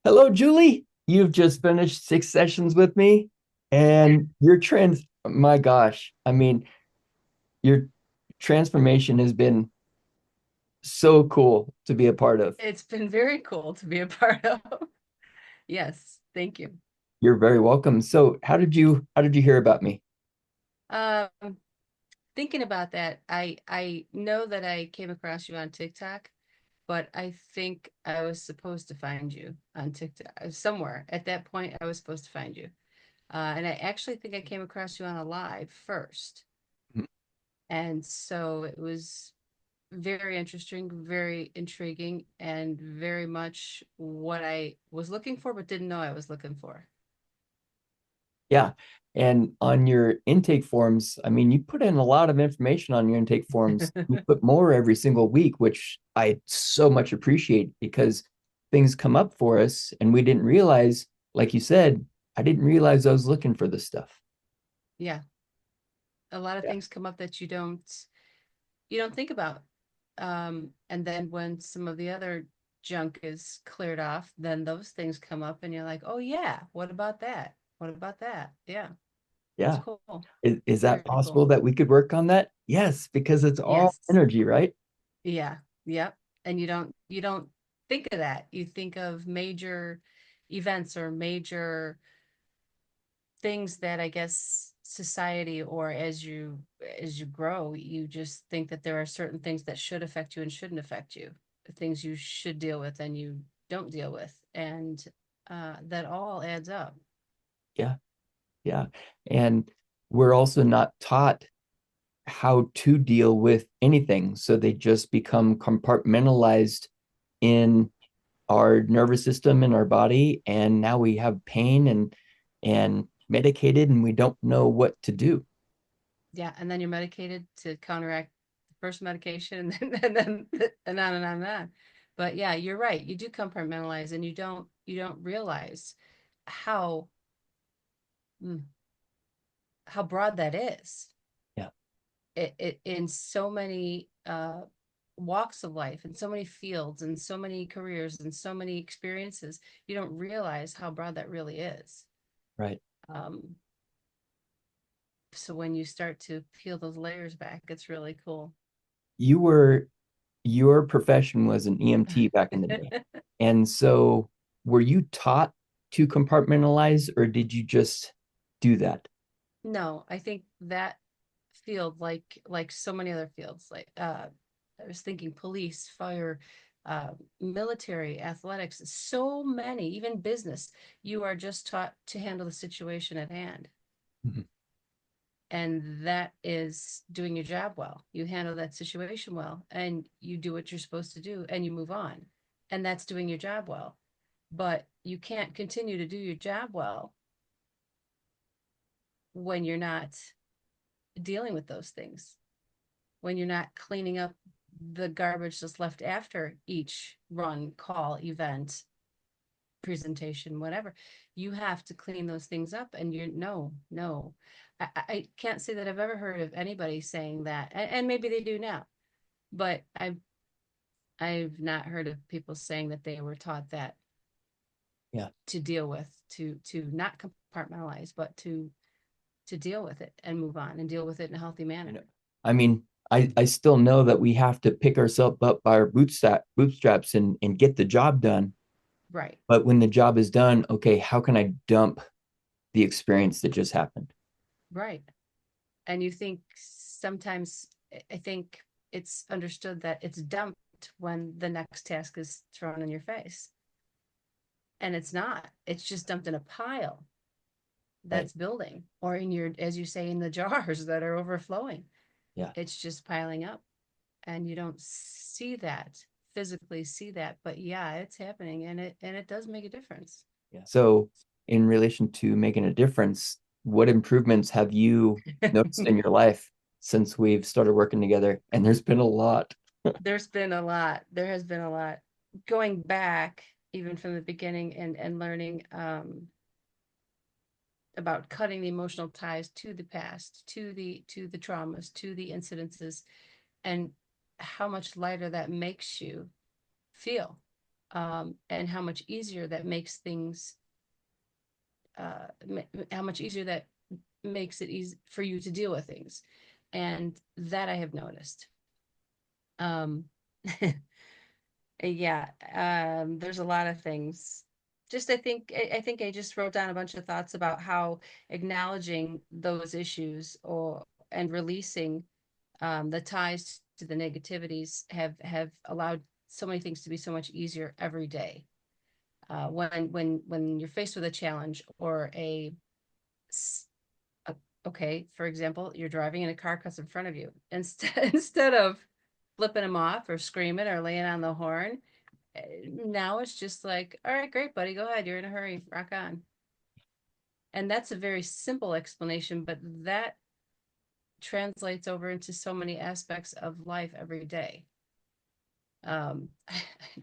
Hello, Julie. You've just finished 6 sessions with me, and your my gosh, I mean, your transformation has been so cool to be a part of. It's been very cool to be a part of. Yes, thank you. You're very welcome. So, how did you hear about me? Um, Thinking about that, I know that I came across you on TikTok, but I think I was supposed to find you on TikTok somewhere. At that point, I was supposed to find you. And I actually think I came across you on a live first. And so it was very interesting, very intriguing, and very much what I was looking for, but didn't know I was looking for. Yeah. And on your intake forms, I mean, you put in a lot of information on your intake forms. You put more every single week, which I so much appreciate because things come up for us and we didn't realize, like you said, I didn't realize I was looking for this stuff. Yeah, a lot of Yeah. things come up that you don't think about. And then when some of the other junk is cleared off, then those things come up and you're like, oh yeah, what about that? What about that? Yeah, it's Yeah. cool. Is that Very possible cool. that we could work on that? Yes, because it's all Yes. energy, right? Yeah. Yep. And you don't think of that. You think of major events or major things that I guess society or as you grow, you just think that there are certain things that should affect you and shouldn't affect you, things you should deal with and you don't deal with, and that all adds up. Yeah. Yeah. And we're also not taught how to deal with anything. So they just become compartmentalized in our nervous system in our body. And now we have pain and medicated and we don't know what to do. Yeah, and then you're medicated to counteract the first medication, and then and on and on and on. But yeah, you're right. You do compartmentalize, and you don't realize how mm, how broad that is. Yeah. It in so many walks of life, in so many fields, and so many careers, and so many experiences, you don't realize how broad that really is. Right. Um, so when you start to peel those layers back, it's really cool. You were your profession was an EMT back in the day. And so were you taught to compartmentalize or did you just do that? No, I think that field, like so many other fields, like I was thinking police, fire, military, athletics, so many, even business, you are just taught to handle the situation at hand. Mhm. And that is doing your job well. You handle that situation well, and you do what you're supposed to do, and you move on. And that's doing your job well. But you can't continue to do your job well when you're not dealing with those things, when you're not cleaning up the garbage that's left after each run, call, event, presentation, whatever. You have to clean those things up. And you're no, no. I can't say that I've ever heard of anybody saying that. And maybe they do now, but I've not heard of people saying that they were taught that Yeah. to deal with, to not compartmentalize, but to deal with it and move on and deal with it in a healthy I manner. know. I mean, I still know that we have to pick ourselves up by our bootstraps and get the job done. Right. But when the job is done, okay, how can I dump the experience that just happened? Right. And you think sometimes, I think it's understood that it's dumped when the next task is thrown in your face. And it's not. It's just dumped in a pile Right. that's building, or in your, as you say, in the jars that are overflowing. Yeah. It's just piling up. And you don't see that, physically see that. But yeah, it's happening, and it does make a difference. Yeah. So, in relation to making a difference, what improvements have you noticed in your life since we've started working together? And there's been a lot. There's been a lot. There has been a lot. Going back, even from the beginning, and learning about cutting the emotional ties to the past, to the traumas, to the incidences, and how much lighter that makes you feel. and how much easier that makes things, how much easier that makes it easy for you to deal with things. And that I have noticed. Um, yeah, there's a lot of things. Just I think I just wrote down a bunch of thoughts about how acknowledging those issues or and releasing the ties to the negativities have allowed so many things to be so much easier every day. When you're faced with a challenge or a okay, for example, you're driving and a car cuts in front of you. Instead of flipping them off or screaming or laying on the horn, now it's just like, all right, great, buddy, go ahead. You're in a hurry, rock on. And that's a very simple explanation, but that translates over into so many aspects of life every day. I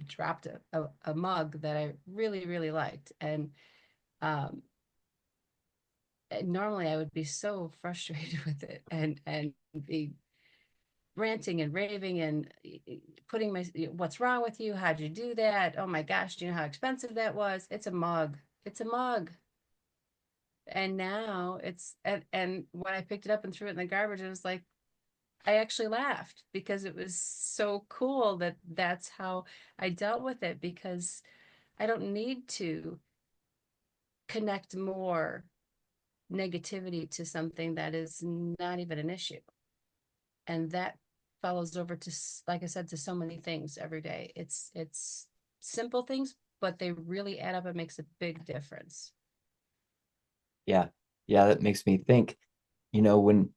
dropped a mug that I really, really liked. Um, and normally I would be so frustrated with it and be ranting and raving and putting my, what's wrong with you? How'd you do that? Oh my gosh, do you know how expensive that was? It's a mug. It's a mug. And now and when I picked it up and threw it in the garbage, it was like, I actually laughed because it was so cool that that's how I dealt with it, because I don't need to connect more negativity to something that is not even an issue. And that follows over to, like I said, to so many things every day. It's simple things, but they really add up and makes a big difference. Yeah. Yeah, that makes me think, when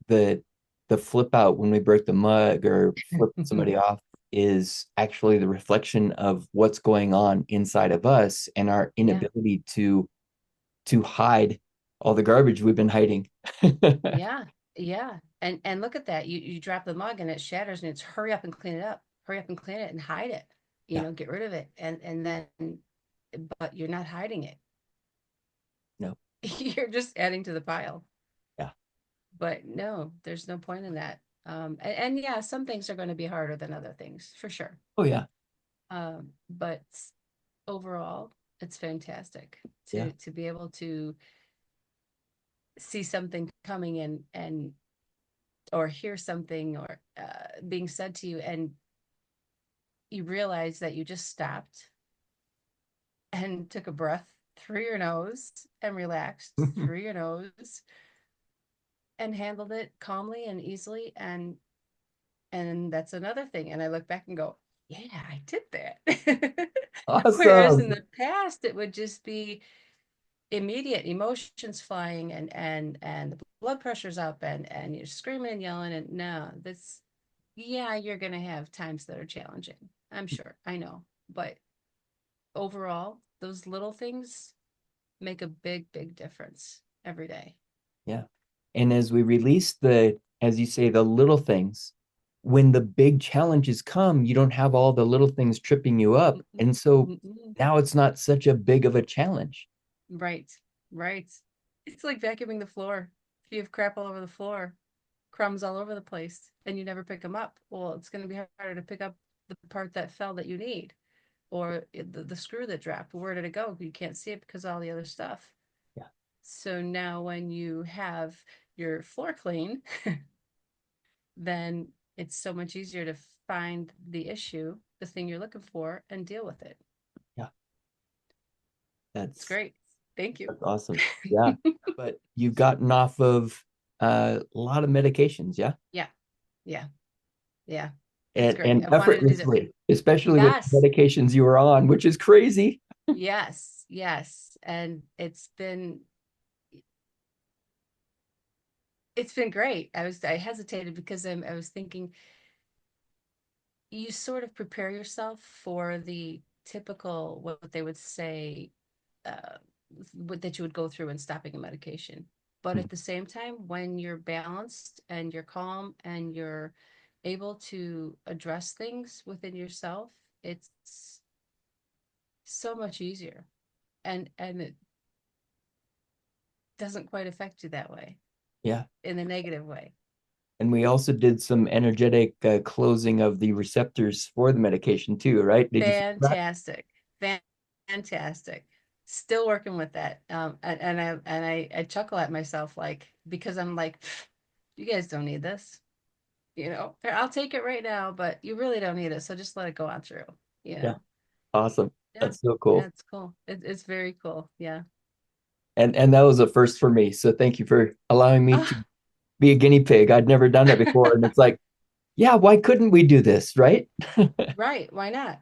the the flip out when we break the mug or flip somebody off is actually the reflection of what's going on inside of us and our Yeah, inability to hide all the garbage we've been hiding. yeah, yeah. And look at that. You drop the mug and it shatters and it's hurry up and clean it up. Hurry up and clean it and hide it. Yeah. Get rid of it. And then but you're not hiding it. No. You're just adding to the pile. Yeah. But no, there's no point in that. And yeah, some things are going to be harder than other things for sure. Oh yeah. But overall, it's fantastic Yeah. to be able to see something coming in and or hear something or being said to you, and you realize that you just stopped and took a breath through your nose and relaxed through your nose and handled it calmly and easily. And that's another thing. And I look back and go, yeah, I did that. Whereas in Awesome. the past, it would just be immediate emotions flying and the blood pressure's up and you're screaming and yelling. And no, that's, yeah, you're gonna have times that are challenging. I'm sure. I know. But overall, those little things make a big, big difference every day. Yeah. And as we release as you say, the little things, when the big challenges come, you don't have all the little things tripping you up. Mm-mm, And so mm-mm. now it's not such a big of a challenge. Right, right. It's like vacuuming the floor. If you have crap all over the floor, crumbs all over the place, and you never pick them up, well, it's going to be harder to pick up the part that fell that you need, or the screw that dropped. Where did it go? You can't see it because of all the other stuff. Yeah. So now when you have your floor clean, then it's so much easier to find the issue, the thing you're looking for, and deal with it. Yeah. It's That's great. Thank you. that's awesome. Yeah. But you've gotten off of a lot of medications, yeah? Yeah, yeah, yeah. It's And great. I wanted to do that. effortlessly, especially with the Yes, medications you were on, which is crazy. yes, yes. And it's been great. I hesitated because I was thinking you sort of prepare yourself for the typical what they would say uh, what that you would go through in stopping a medication. But Hmm. at the same time, when you're balanced and you're calm and you're able to address things within yourself, it's so much easier. And it doesn't quite affect you that way Yeah. in a negative way. And we also did some energetic closing of the receptors for the medication too, right? Did you feel that? Fantastic. Fantastic. Still working with that. I chuckle at myself like because I'm like, you guys don't need this. I'll take it right now, but you really don't need it. So just let it go on through, you Yeah. know. Awesome. Yeah. That's so Yeah, cool. it's cool. It's very cool. Yeah. And that was a first for me. So thank you for allowing me to Ah, be a guinea pig. I'd never done it before. And it's like, yeah, why couldn't we do this? Right? right. Why not?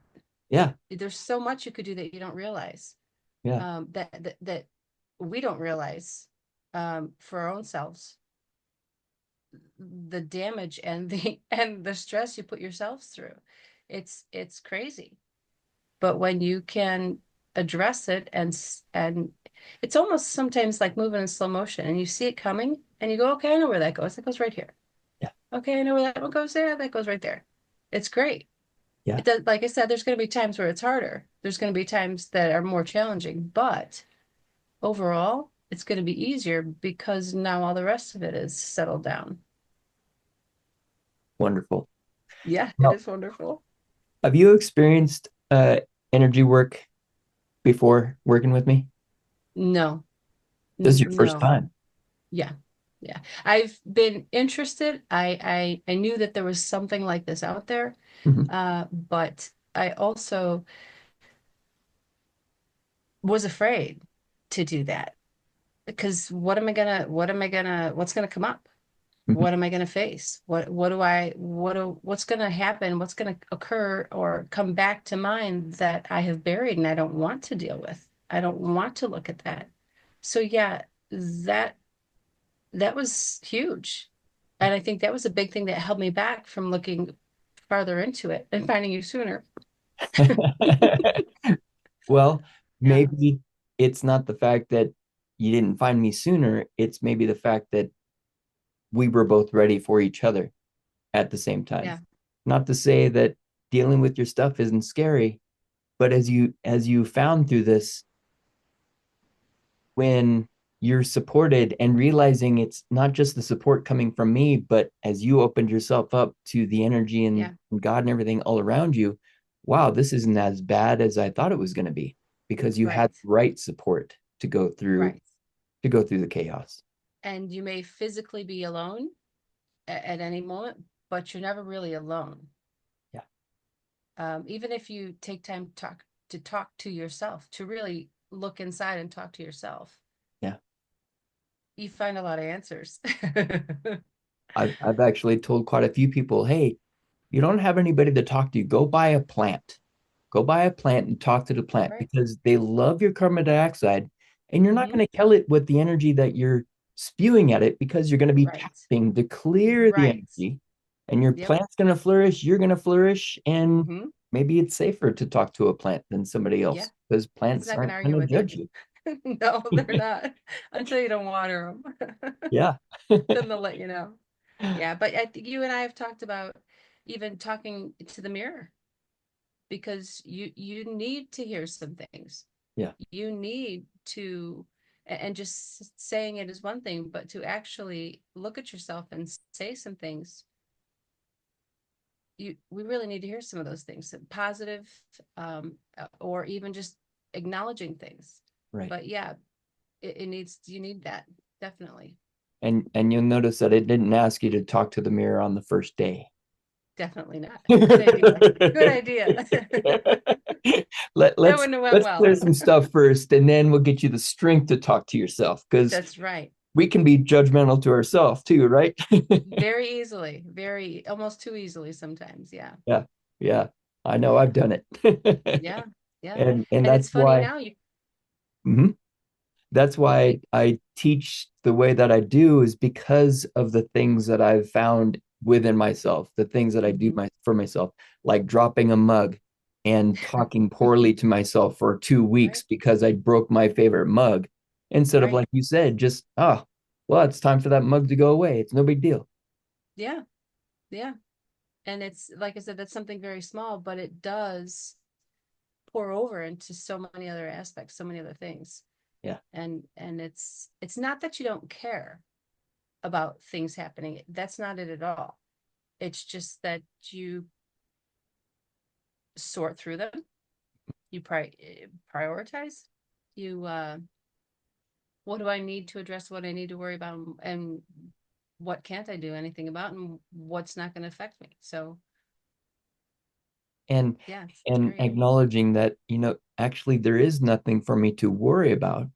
Yeah. There's so much you could do that you don't realize. Yeah. That we don't realize for our own selves the damage and the and the stress you put yourselves through. It's crazy. But when you can address it and it's almost sometimes like moving in slow motion and you see it coming and you go, okay, I know where that goes. That goes right here. Yeah. Okay, I know where that one goes there. That goes right there. It's great. Yeah. It does, like I said, there's going to be times where it's harder. There's going to be times that are more challenging, but overall, it's going to be easier because now all the rest of it is settled down. Wonderful. Yeah, it Well, is wonderful. have you experienced energy work before working with me? No, This is your first no. time. Yeah. Yeah. I've been interested. I knew that there was something like this out there. Mhm. But I also was afraid to do that because what's gonna come up? Mhm. What am I gonna face? What's gonna happen? What's gonna occur or come back to mind that I have buried and I don't want to deal with? I don't want to look at that. So yeah, that that was huge. And I think that was a big thing that held me back from looking farther into it and finding you sooner. Well, Yeah. maybe it's not the fact that you didn't find me sooner. It's maybe the fact that we were both ready for each other at the same time. Yeah. Not to say that dealing with your stuff isn't scary, but as you found through this, when you're supported and realizing it's not just the support coming from me, but as you opened yourself up to the energy Yeah. and God and everything all around you, wow, this isn't as bad as I thought it was going to be because you had Right. the right support Right. to go through the chaos. And you may physically be alone at any moment, but you're never really alone. Yeah. Even if you take time to talk to yourself, to really look inside and talk to yourself, Yeah. you find a lot of answers. I've actually told quite a few people, hey, you don't have anybody to talk to, go buy a plant. Go buy a plant and talk to the plant Right. because they love your carbon dioxide and you're not Hmm. going to kill it with the energy that you're spewing at it because you're going to be Right. tapping to clear the Right. energy and your Yep. plant's going to flourish, you're going to flourish, and Hmm. maybe it's safer to talk to a plant than somebody Yeah. else because It's plants not going to aren't argue going to with you. judge you. No, they're not until you don't water them. Yeah. Then they'll let you know. Yeah, but I think you and I have talked about even talking to the mirror because you need to hear some things. Yeah. You need to and just saying it is one thing, but to actually look at yourself and say some things, we really need to hear some of those things, some positive, or even just acknowledging things. Right. But yeah, it needs you need that definitely. And you'll notice that it didn't ask you to talk to the mirror on the first day. Definitely not. Good idea. Good idea. Let, That let's wouldn't have went let's well. clear some stuff first, and then we'll get you the strength to talk to yourself because That's right. we can be judgmental to ourselves too, right? Very easily, very almost too easily sometimes. Yeah. Yeah, yeah. I know I've done it. Yeah. Yeah. And And that's it's funny why now you mhm. That's you why I teach the way that I do is because of the things that I've found within myself, the things that I do Mhm. for myself, like dropping a mug and talking poorly to myself for 2 weeks Right. because I broke my favorite mug, instead of Right. like you said, just well, it's time for that mug to go away. It's no big deal. Yeah. Yeah. And it's like I said, that's something very small, but it does pour over into so many other aspects, so many other things. Yeah, And it's not that you don't care. about things happening. That's not it at all. It's just that you sort through them, you prioritize, you what do I need to address, what I need to worry about, and what can't I do anything about, and what's not going to affect me. So and yeah, it's and great. acknowledging that, actually there is nothing for me to worry about.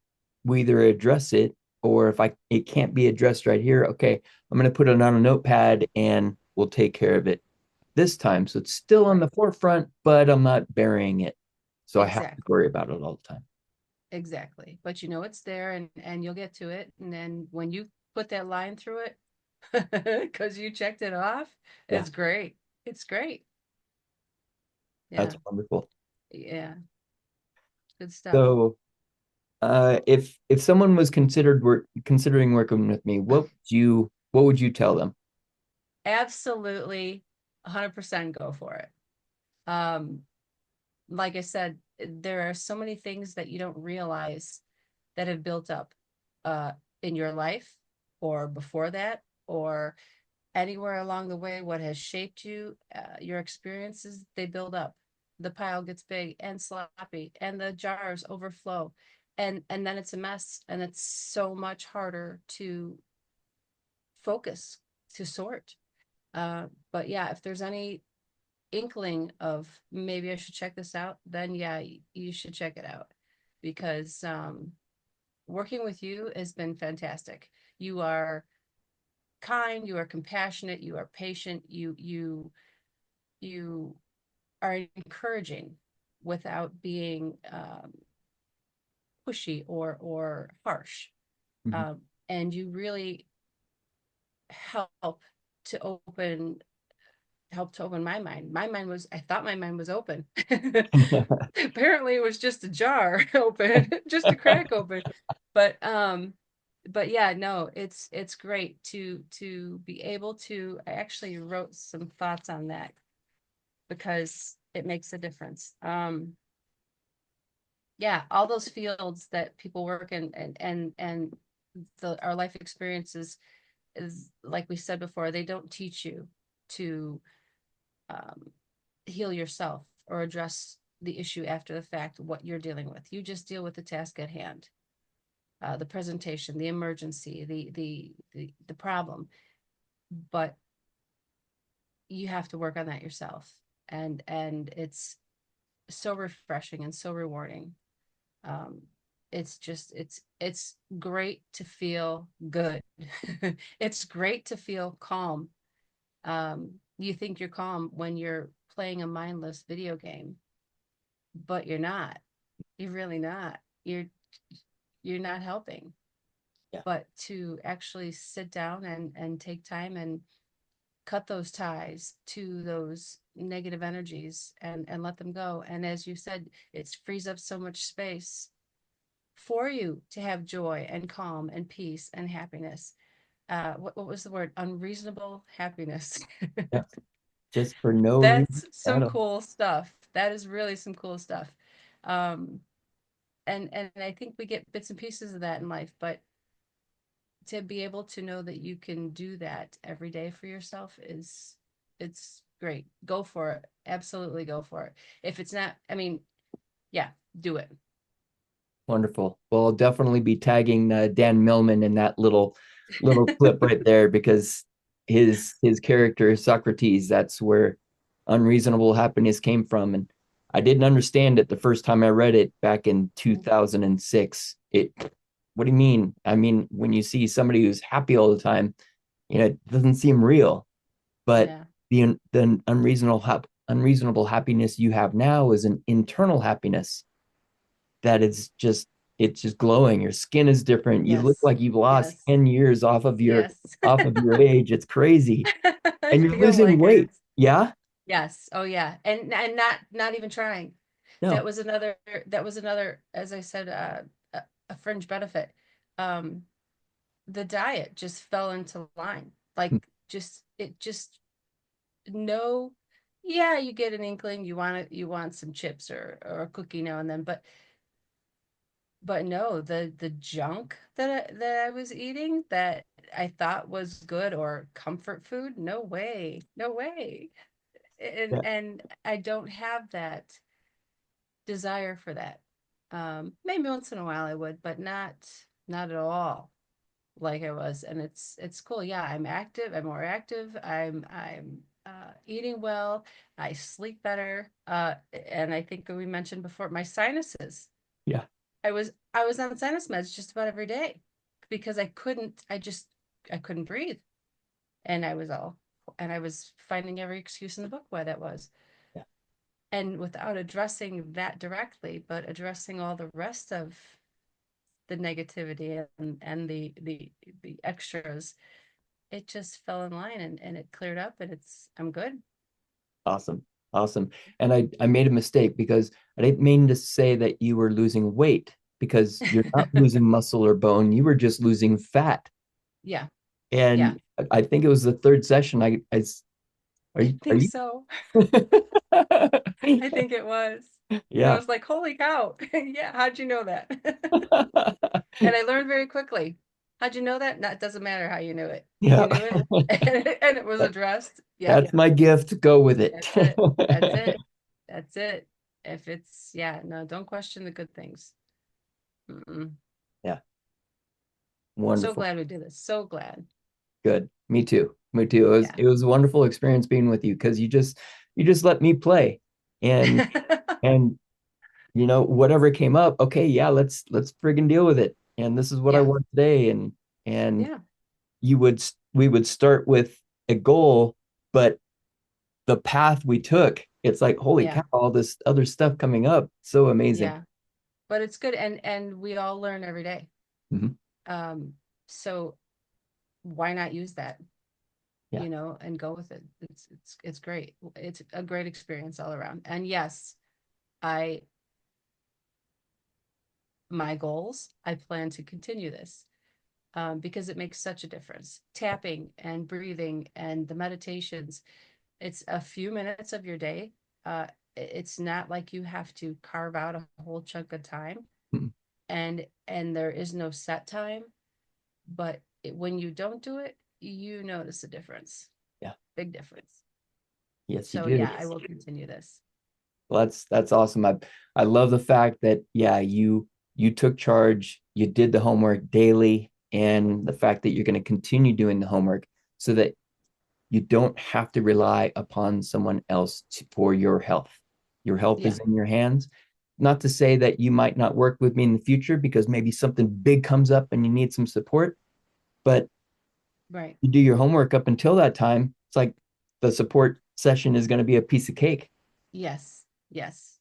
We either address it, or if I it can't be addressed right here, okay, I'm going to put it on a notepad and we'll take care of it this time. So it's still on the Right. forefront, but I'm not burying it. So I have to Exactly. worry about it all the time. Exactly. But you know it's there, and you'll get to it. And then when you put that line through it, because you checked it off, Yeah, it's great. It's great. that's Yeah. wonderful. Yeah. Good stuff. So if someone was considering working with me, what would you tell them? Absolutely 100% go for it. Um, like I said, there are so many things that you don't realize that have built up uh in your life or before that or anywhere along the way, what has shaped you, your experiences, they build up. The pile gets big and sloppy, and the jars overflow, and then it's a mess, and it's so much harder to focus, to sort. But yeah, if there's any inkling of maybe I should check this out, then yeah, you should check it out because working with you has been fantastic. You are kind, you are compassionate, you are patient, you are encouraging without being pushy or harsh. Mhm. And you really help to open my mind. My mind was, I thought my mind was open. Apparently it was just a jar open, just a crack open. But but yeah, no, it's great to be able to, I actually wrote some thoughts on that because it makes a difference. Yeah, all those fields that people work in and our life experiences is like we said before, they don't teach you to um, heal yourself or address the issue after the fact, what you're dealing with. You just deal with the task at hand, the presentation, the emergency, the problem. But you have to work on that yourself, and it's so refreshing and so rewarding. Um, it's just it's great to feel good. It's great to feel calm. You think you're calm when you're playing a mindless video game, but you're not. You're really not. You're not helping. Yeah, But to actually sit down and take time and cut those ties to those negative energies and let them go. And as you said, it frees up so much space for you to have joy and calm and peace and happiness. What was the word? Unreasonable happiness. yeah, just for no reason That's at some all. cool stuff. That is really some cool stuff. Um, and I think we get bits and pieces of that in life, but to be able to know that you can do that every day for yourself is it's great. Go for it. Absolutely go for it. If it's not, I mean, yeah, do it. Wonderful. Well, I'll definitely be tagging Dan Millman in that little clip right there, because his character Socrates, that's where unreasonable happiness came from. And I didn't understand it the first time I read it back in 2006. What do you mean? I mean, when you see somebody who's happy all the time, it doesn't seem real. But Yeah. the unreasonable happiness you have now is an internal happiness that it's just glowing. Your skin is different. You look Yes. like you've lost Yes. 10 years off of your Yes. off of your age. It's crazy. I And you're feel losing like weight. it. Yeah? Yes. Oh yeah. And not even trying. That No. was another that was another, as I said, a fringe benefit. Um, the diet just fell into line. Like just it just no, yeah, you get an inkling, you want some chips or a cookie now and then, but but no, the junk that I was eating that I thought was good or comfort food, no way, no way. And Yeah. and I don't have that desire for that. Maybe once in a while I would, but not at all like I was. And it's cool. Yeah, I'm active. I'm more active. I'm eating well. I sleep better. And I think we mentioned before my sinuses. Yeah. I was on sinus meds just about every day because I couldn't breathe. And I was finding every excuse in the book why that was. Yeah. And without addressing that directly, but addressing all the rest of the negativity and the extras, it just fell in line and it cleared up and I'm good. Awesome. Awesome. And I made a mistake because I didn't mean to say that you were losing weight because you're not losing muscle or bone. You were just losing fat. Yeah, yeah. And I think it was the third session. I Are think you? so. I think it was. And I Yeah. was like, holy cow. Yeah, how'd you know that? And I learned very quickly. How'd you know that? No, it doesn't matter how you knew it. Yeah. You knew it and it was addressed. Yeah, That's my gift. Go with it. that's it. That's it. That's it. If it's, yeah, no, don't question the good things. Mm-mm. Yeah. So Wonderful. glad we did this. So glad. Good. Me too. Me too. Yeah. It was a wonderful experience being with you because you just let me play. And and whatever came up, okay, yeah, let's friggin' deal with it. And this is what I Yeah. want today. And Yeah. we would start with a goal, but the path we took, it's like, holy Yeah. cow, all this other stuff coming up. So amazing. Yeah. But it's good and we all learn every day. Mhm. Um, so why not use that, Yeah. and go with it? It's great. It's a great experience all around. And yes, I my goals, I plan to continue this. Because it makes such a difference. Tapping and breathing and the meditations, it's a few minutes of your day. Uh, it's not like you have to carve out a whole chunk of time, Mhm. and there is no set time. But when you don't do it, you notice a difference, Yeah. big difference. Yes, you So do. yeah, I will continue this. Well, that's awesome. I love the fact that yeah, you took charge, you did the homework daily, and the fact that you're going to continue doing the homework so that you don't have to rely upon someone else for your health. Your health Yeah, is in your hands. Not to say that you might not work with me in the future because maybe something big comes up and you need some support, but right. you do your homework up until that time. It's like the support session is going to be a piece of cake. Yes, yes.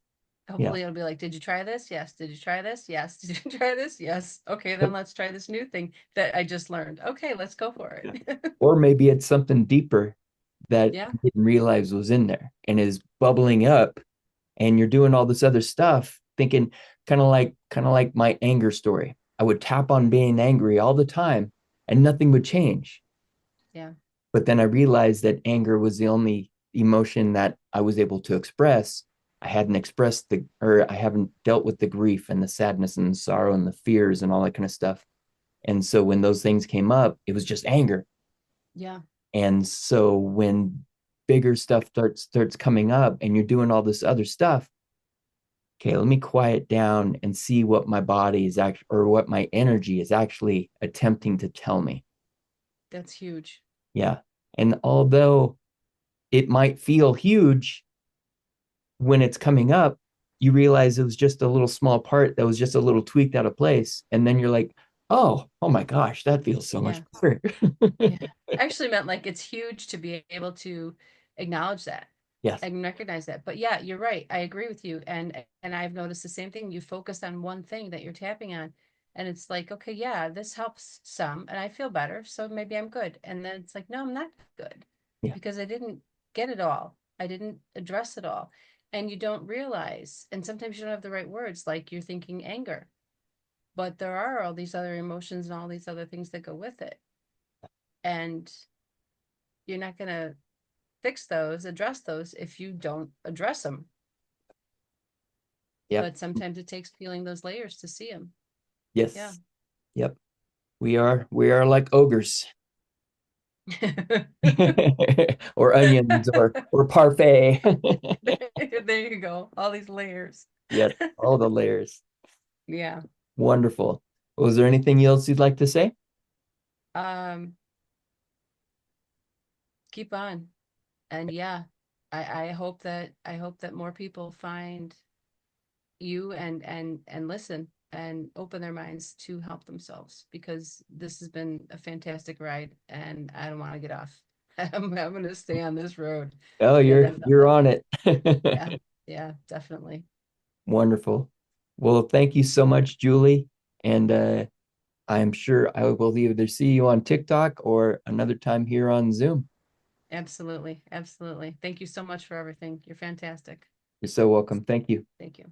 Yeah. Hopefully it'll be like, did you try this? Yes. Did you try this? Yes. Did you try this? Yes. Okay, then Yep. let's try this new thing that I just learned. Okay, let's go for Yeah. it. Or maybe it's something deeper that Yeah. you didn't realize was in there and is bubbling up, and you're doing all this other stuff thinking kind of like my anger story. I would tap on being angry all the time and nothing would change. Yeah. But then I realized that anger was the only emotion that I was able to express. I hadn't expressed or I haven't dealt with the grief and the sadness and the sorrow and the fears and all that kind of stuff. And so when those things came up, it was just anger. Yeah. And so when bigger stuff starts coming up and you're doing all this other stuff, okay, let me quiet down and see what my body is actually, or what my energy is actually attempting to tell me. That's huge. Yeah. And although it might feel huge when it's coming up, you realize it was just a little small part that was just a little tweaked out of place. And then you're like, oh my gosh, that feels so much Yeah. better. Yeah. I actually meant like it's huge to be able to acknowledge that Yes. and recognize that. But yeah, you're right. I agree with you. And I've noticed the same thing. You focus on one thing that you're tapping on, and it's like, okay, yeah, this helps some, and I feel better, so maybe I'm good. And then it's like, no, I'm not good Yeah. because I didn't get it all. I didn't address it all. And you don't realize, and sometimes you don't have the right words, like you're thinking anger, but there are all these other emotions and all these other things that go with it. And you're not going to fix those, address those if you don't address them. Yep. But sometimes it takes peeling those layers to see them. Yeah. Yes. Yep. We are like ogres or onions or parfait. There you go. All these layers. Yes, all the layers. Yeah. Wonderful. Was there anything else you'd like to say? Um, keep on. And yeah, I hope that more people find you and listen and open their minds to help themselves because this has been a fantastic ride and I don't want to get off. I'm going to stay on this road. Oh, Yeah, you're definitely. on it. Yeah. Yeah, definitely. Wonderful. Well, thank you so much, Julie. And I'm sure I will either see you on TikTok or another time here on Zoom. Absolutely. Absolutely. Thank you so much for everything. You're fantastic. You're so welcome. Thank you. Thank you.